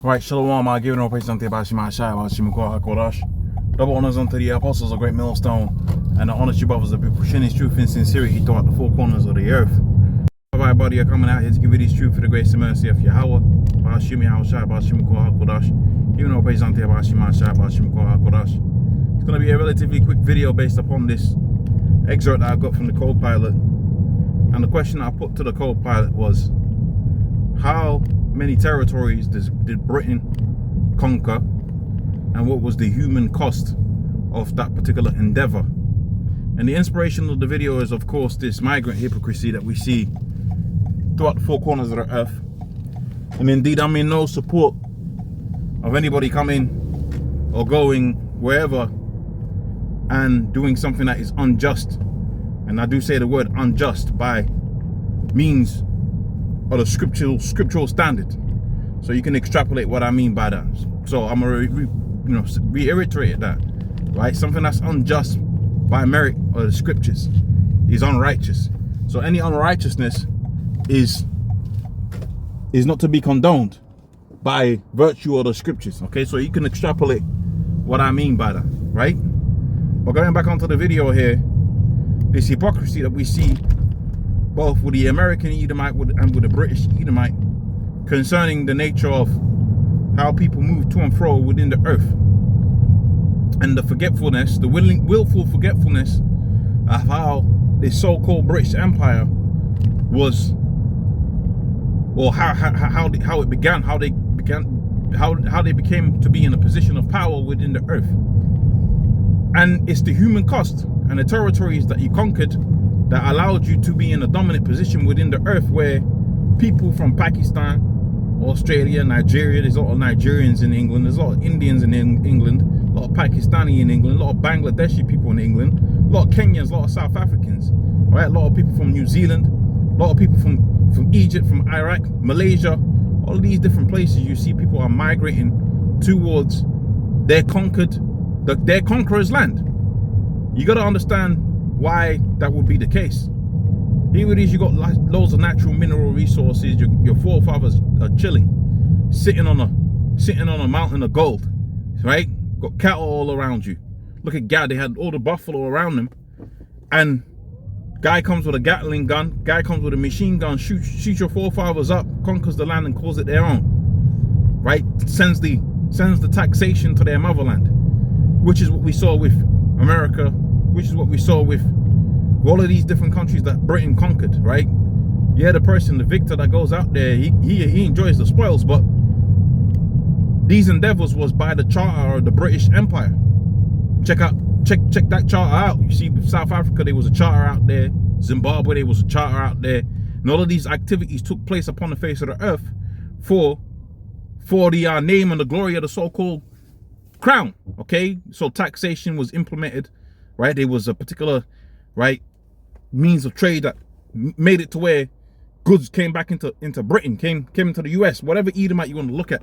Right, Shalom, I give no praise unto Bashima Shai, Bashima Korash. Double honors unto the apostles of great millstone, and the honest you brothers that be pushing his truth in sincerity throughout the four corners of the earth. Everybody are coming out here to give you this truth for the grace and mercy of Yahweh. Bashima Shai, Bashima Korash. Give no praise unto Bashima Shai, Bashima Korash. It's going to be a relatively quick video based upon this excerpt that I got from the co-pilot. And the question I put to the co-pilot was, how many territories did Britain conquer, and what was the human cost of that particular endeavor? And the inspiration of the video is, of course, this migrant hypocrisy that we see throughout the four corners of the earth. And indeed, I'm in no support of anybody coming or going wherever and doing something that is unjust. And I do say the word unjust by means of the scriptural standard, so you can extrapolate what I mean by that. So I'm gonna reiterate that, right? Something that's unjust by merit of the scriptures is unrighteous. So any unrighteousness is not to be condoned by virtue of the scriptures. Okay, so you can extrapolate what I mean by that, right? But going back onto the video here, this hypocrisy that we see both with the American Edomite and with the British Edomite concerning the nature of how people move to and fro within the earth, and the forgetfulness, the willful forgetfulness of how this so-called British Empire was, or how it began, how they became to be in a position of power within the earth. And it's the human cost and the territories that you conquered that allowed you to be in a dominant position within the earth, where people from Pakistan, Australia, Nigeria, there's a lot of Nigerians in England, there's a lot of Indians in England, a lot of Pakistani in England, a lot of Bangladeshi people in England, a lot of Kenyans, a lot of South Africans, right? A lot of people from New Zealand, a lot of people from Egypt, from Iraq, Malaysia, all of these different places. You see people are migrating towards their conqueror's land. You got to understand why that would be the case. Here it is, you got loads of natural mineral resources. Your forefathers are chilling, sitting on a mountain of gold, right? Got cattle all around you. Look at God, they had all the buffalo around them, and guy comes with a Gatling gun, guy comes with a machine gun, shoots your forefathers up, conquers the land and calls it their own, right? Sends the taxation to their motherland, which is what we saw with America, which is what we saw with all of these different countries that Britain conquered, right? Yeah, the person, the victor that goes out there, he enjoys the spoils, but these endeavors was by the charter of the British Empire. Check that charter out. You see, with South Africa, there was a charter out there. Zimbabwe, there was a charter out there. And all of these activities took place upon the face of the earth for the name and the glory of the so-called crown. Okay, so taxation was implemented, right? There was a particular, right, means of trade that made it to where goods came back into Britain, came into the US, whatever Edomite you want to look at.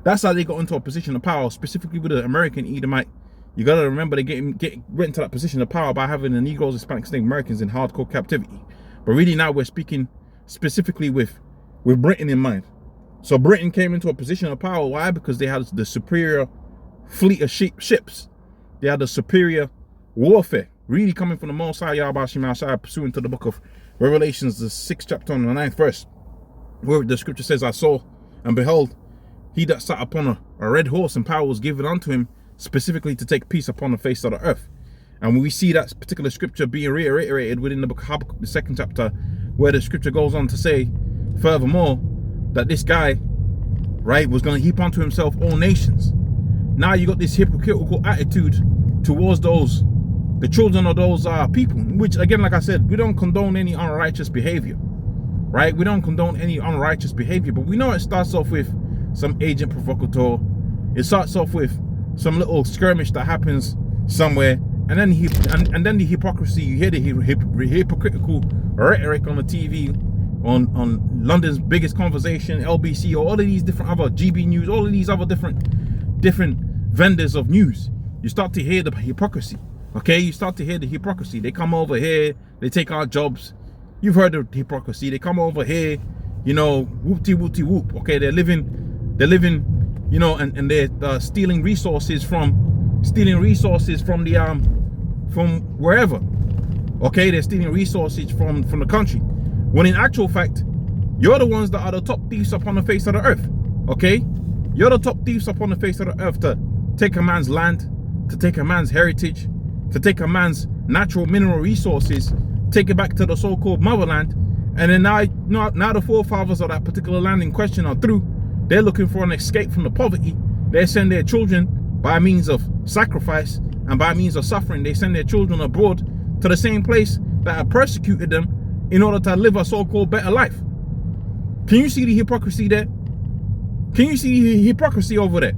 That's how they got into a position of power, specifically with the American Edomite. You got to remember they went into that position of power by having the Negroes, Hispanics, Native Americans in hardcore captivity. But really now we're speaking specifically with Britain in mind. So Britain came into a position of power. Why? Because they had the superior fleet of ships. They had the superior warfare, really coming from the Most High Yahweh Shema Shai, pursuant to the book of Revelations, the 6th chapter and the 9th verse, where the scripture says, I saw, and behold, he that sat upon a red horse, and power was given unto him, specifically to take peace upon the face of the earth. And we see that particular scripture being reiterated within the book of Habakkuk, the 2nd chapter, where the scripture goes on to say, furthermore, that this guy, right, was going to heap unto himself all nations. Now you got this hypocritical attitude towards the children of those people, which, again, like I said, we don't condone any unrighteous behavior, right? We don't condone any unrighteous behavior, but we know it starts off with some agent provocateur. It starts off with some little skirmish that happens somewhere, and then the hypocrisy. You hear the hypocritical rhetoric on the TV, on London's biggest conversation, LBC, or all of these different other GB News, all of these other different vendors of news. You start to hear the hypocrisy. Okay, you start to hear the hypocrisy. They come over here, they take our jobs. You've heard of hypocrisy. They come over here, you know, whoopty whoop. Okay, they're living They're living, you know, and they're stealing resources from the from wherever. Okay, they're stealing resources from the country. When in actual fact, you're the ones that are the top thieves upon the face of the earth. Okay, you're the top thieves upon the face of the earth to take a man's land, to take a man's heritage, to take a man's natural mineral resources, take it back to the so-called motherland, and then now the forefathers of that particular land in question are through. They're looking for an escape from the poverty. They send their children by means of sacrifice and by means of suffering. They send their children abroad to the same place that have persecuted them in order to live a so-called better life. Can you see the hypocrisy there? Can you see the hypocrisy over there?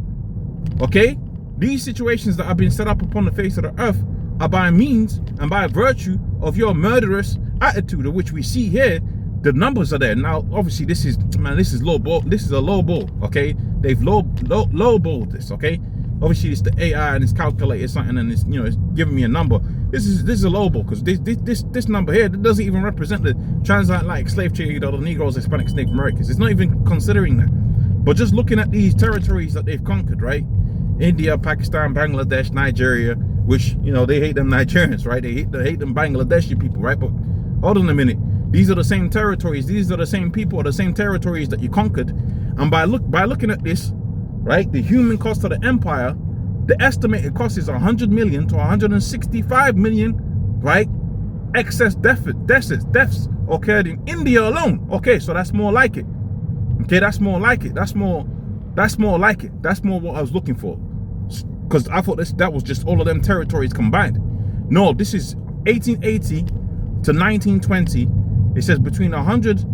Okay? These situations that have been set up upon the face of the earth are by means and by virtue of your murderous attitude, of which we see here. The numbers are there. Now, obviously, this is low ball. This is a low ball, okay? They've low balled this, okay? Obviously, it's the AI and it's calculated something, and it's, you know, it's giving me a number. This is a low ball, because this number here doesn't even represent the transatlantic slave trade or the Negroes, Hispanics, Native Americans. It's not even considering that. But just looking at these territories that they've conquered, right? India, Pakistan, Bangladesh, Nigeria, which, you know, they hate them Nigerians, right? They hate them Bangladeshi people, right? But hold on a minute. These are the same territories. These are the same people, or the same territories that you conquered. And by looking at this, right, the human cost of the empire, the estimated cost is 100 million to 165 million, right? Excess deaths occurred in India alone. Okay, so that's more like it. Okay, that's more like it. That's more like it. That's more what I was looking for. Because I thought that was just all of them territories combined. No, this is 1880 to 1920. It says between 100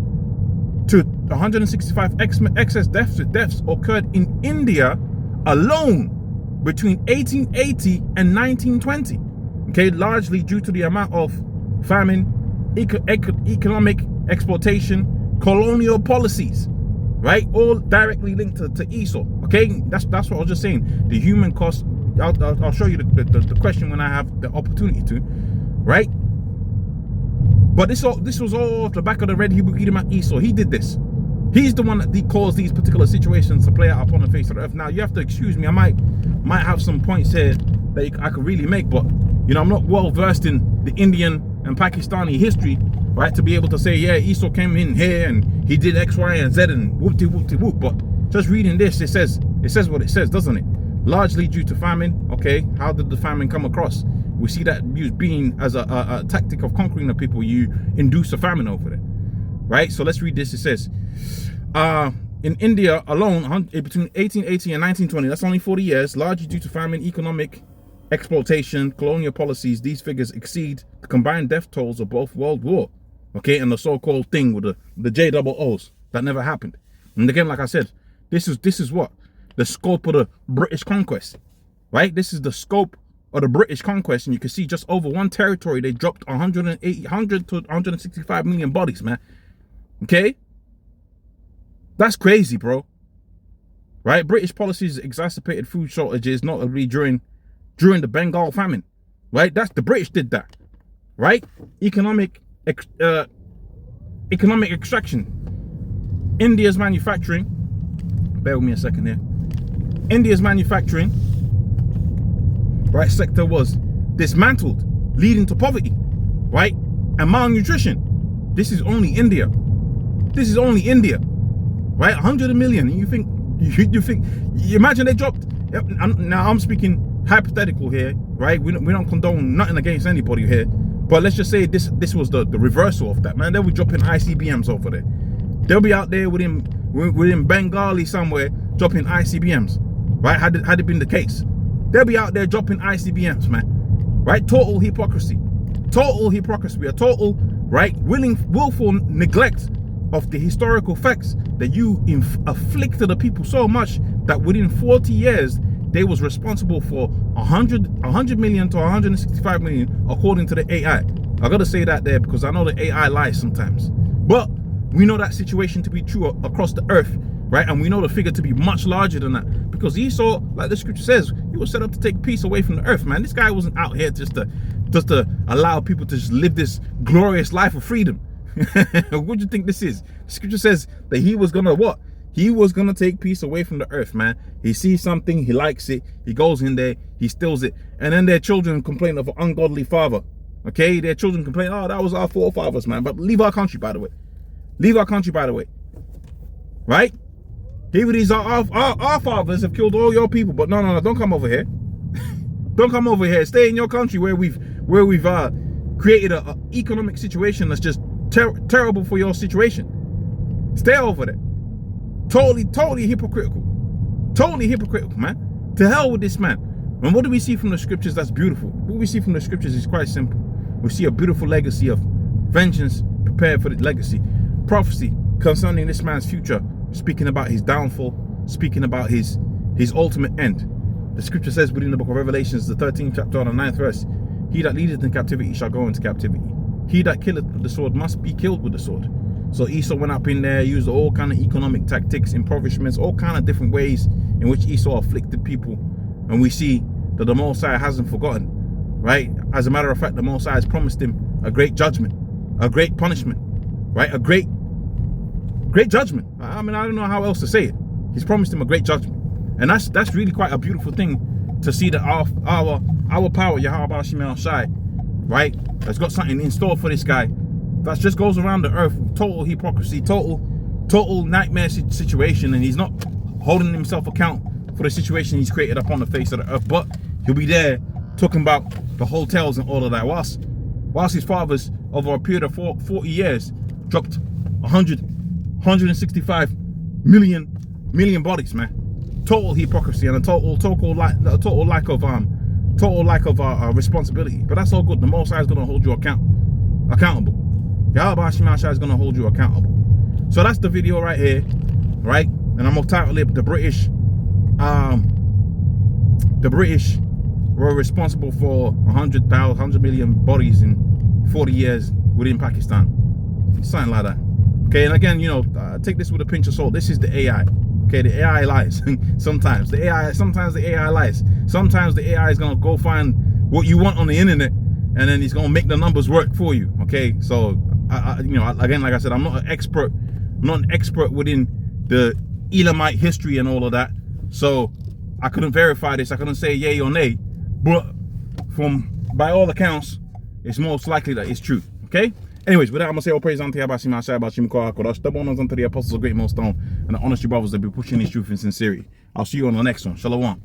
to 165 excess deaths occurred in India alone between 1880 and 1920. Okay, largely due to the amount of famine, economic exploitation, colonial policies, right? All directly linked to Esau. Okay, that's what I was just saying. The human cost. I'll show you the question when I have the opportunity to, right? But this was all off the back of the Red Hebrew Edomite Esau. He did this. He's the one that caused these particular situations to play out upon the face of the earth. Now, you have to excuse me. I might have some points here that I could really make, but, you know, I'm not well versed in the Indian and Pakistani history, right, to be able to say, yeah, Esau came in here and he did X, Y, and Z and whoop-de-whoop-de-whoop. But just reading this, it says what it says, doesn't it? Largely due to famine. Okay, how did the famine come across? We see that used being as a tactic of conquering the people. You induce a famine over there, right? So let's read this. It says, in India alone, between 1880 and 1920, that's only 40 years, largely due to famine, economic exploitation, colonial policies, these figures exceed the combined death tolls of both World War, okay, and the so-called thing with the JOOs that never happened. And again, like I said, this is what? The scope of the British conquest, right? This is the scope of the British conquest, and you can see just over one territory, they dropped 100 to 165 million bodies, man. Okay? That's crazy, bro. Right? British policies exacerbated food shortages, notably during the Bengal famine. Right? That's the British did that. Right? Economic extraction. India's manufacturing. Bear with me a second here. India's manufacturing, right, sector was dismantled, leading to poverty, right, and malnutrition. This is only India. This is only India, right? 100 million. And you imagine they dropped. Now I'm speaking hypothetical here, right? We don't condone nothing against anybody here, but let's just say this was the reversal of that, man. They'll be dropping ICBMs over there. They'll be out there within Bengali somewhere dropping ICBMs, right? Had it been the case, they'll be out there dropping ICBMs, man. Right? Total hypocrisy, a total, right, willful neglect of the historical facts that you afflicted the people so much that within 40 years they was responsible for 100 million to 165 million according to the AI. I gotta say that there because I know the AI lies sometimes, but we know that situation to be true across the earth, right? And we know the figure to be much larger than that, because Esau, like the scripture says, he was set up to take peace away from the earth, man. This guy wasn't out here just to allow people to just live this glorious life of freedom. What do you think this is? The scripture says that he was gonna what? He was gonna take peace away from the earth, man. He sees something, he likes it, he goes in there, he steals it, and then their children complain of an ungodly father. Okay, their children complain, oh, that was our forefathers, man. But leave our country, by the way. Leave our country, by the way. Right? Here these are our fathers have killed all your people, but no, don't come over here. Don't come over here. Stay in your country where we've created an economic situation that's just terrible for your situation. Stay over there. Totally hypocritical. Totally hypocritical, man. To hell with this man. And what do we see from the scriptures that's beautiful? What we see from the scriptures is quite simple. We see a beautiful legacy of vengeance prepared for the legacy. Prophecy concerning this man's future, speaking about his downfall, speaking about his ultimate end. The scripture says within the book of Revelations, the 13th chapter, the 9th verse, he that leadeth in captivity shall go into captivity. He that killeth with the sword must be killed with the sword. So Esau went up in there, used all kind of economic tactics, impoverishments, all kind of different ways in which Esau afflicted people. And we see that the Most High hasn't forgotten, right? As a matter of fact, the Most High has promised him a great judgment, a great punishment, right? A great judgment. I mean, I don't know how else to say it. He's promised him a great judgment. And that's really quite a beautiful thing to see that our power, Yahweh Shemel Shai, right, has got something in store for this guy that just goes around the earth with total hypocrisy, total nightmare situation, and he's not holding himself account for the situation he's created upon the face of the earth. But he'll be there talking about the hotels and all of that, whilst his fathers over a period of 40 years dropped 165 million bodies, man. Total hypocrisy and a total lack of responsibility. But that's all good. The Most High is gonna hold you accountable. Yahweh Shema Shai is gonna hold you accountable. So that's the video right here, right? And I'm gonna title it the British were responsible for 100 million bodies in 40 years within Pakistan. Something like that. Okay, and again, you know, take this with a pinch of salt. This is the AI. Okay, the AI lies. Sometimes the AI lies. Sometimes the AI is gonna go find what you want on the internet, and then it's gonna make the numbers work for you. Okay, so you know, again, like I said, I'm not an expert within the Elamite history and all of that, so I couldn't verify this. I couldn't say yay or nay, but by all accounts, it's most likely that it's true. Okay. Anyways, with that, I'm going to say all praise unto Yahweh Shai, double honors unto the apostles of Great Millstone, and the honest brothers that be pushing this truth in sincerity. I'll see you on the next one. Shalom.